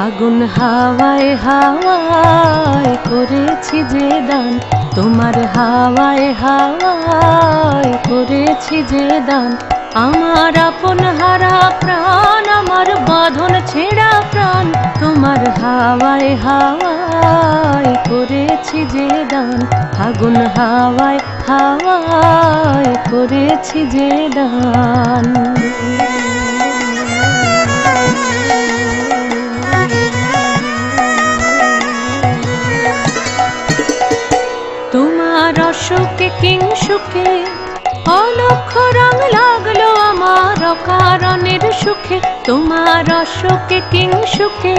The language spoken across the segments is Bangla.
ফাগুন হাওয়ায় হাওয়ায় করেছি যে দান, তোমার হাওয়ায় হাওয়ায় করেছি যে দান। আমার আপন হারা প্রাণ, আমার বাঁধন ছেঁড়া প্রাণ, তোমার হাওয়ায় হাওয়ায় করেছি যে দান। ফাগুন হাওয়ায় হাওয়ায় করেছি যে দান। তোমার অসুখে কিংসুখে অলক্ষ রং লাগলো আমার অকারণের সুখে। তোমার অসুখে কিংসুখে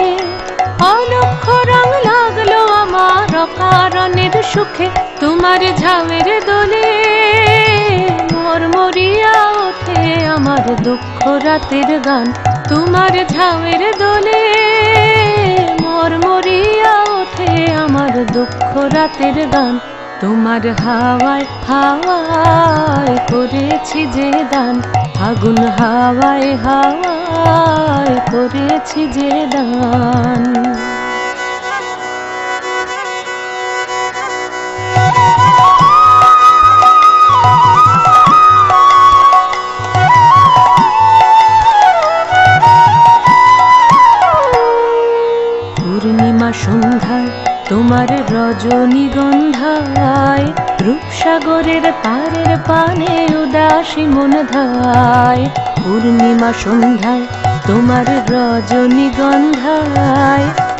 অলক্ষ রং লাগলো আমার অকারণের সুখে। তোমার ঝামের দোলে মরমরিয়া ওঠে আমার দুঃখ রাতের গান। তোমার ঝামের দোলে মরমরিয়া ওঠে আমার দুঃখ রাতের গান। তোমার হাওয়ায় হাওয়ায় করেছি যে দান, ফাগুন হাওয়ায় হাওয়ায় করেছি যে দান। পূর্ণিমা সন্ধ্যায় তোমার রজনীগন্ধায়, রূপসাগরের পারের পানে উদাসী মন ধায়। পূর্ণিমা সন্ধ্যায় তোমার রজনীগন্ধায়,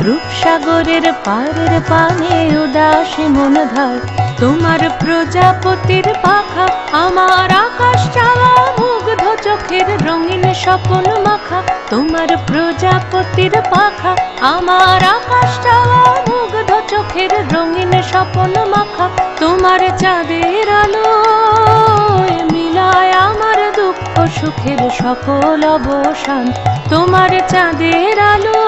রূপসাগরের পারের পানে উদাসী মন ধায়। তোমার প্রজাপতির পাখা আমার আকাশ চাওয়া মুগ্ধ চোখের রঙিন স্বপ্ন মাখা। তোমার প্রজাপতির পাখা আমার আকাশ চাওয়া মুগ্ধ চোখের রঙিন স্বপ্ন মাখা। তোমার চাঁদের আলো মিলায় আমার দুঃখ সুখের সকল অবসান। তোমার চাঁদের আলো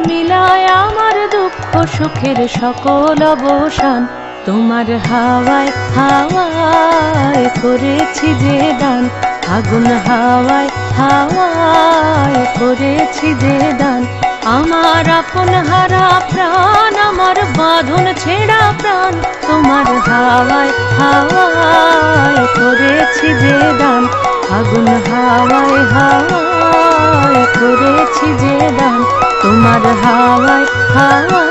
মিলায় আমার দুঃখ সুখের সকল অবসান। তোমার হাওয়ায় হাওয়ায় করেছি যে দান, ফাগুন হাওয়ায় হাওয়ায় করেছি যে দান। আমার আপন হারা প্রাণ, আমার বাঁধন ছেঁড়া প্রাণ, তোমার হাওয়ায় হাওয়ায় করেছি যে দান। ফাগুন হাওয়ায় হাওয়ায় করেছি যে দান, তোমার হাওয়ায় হাওয়ায়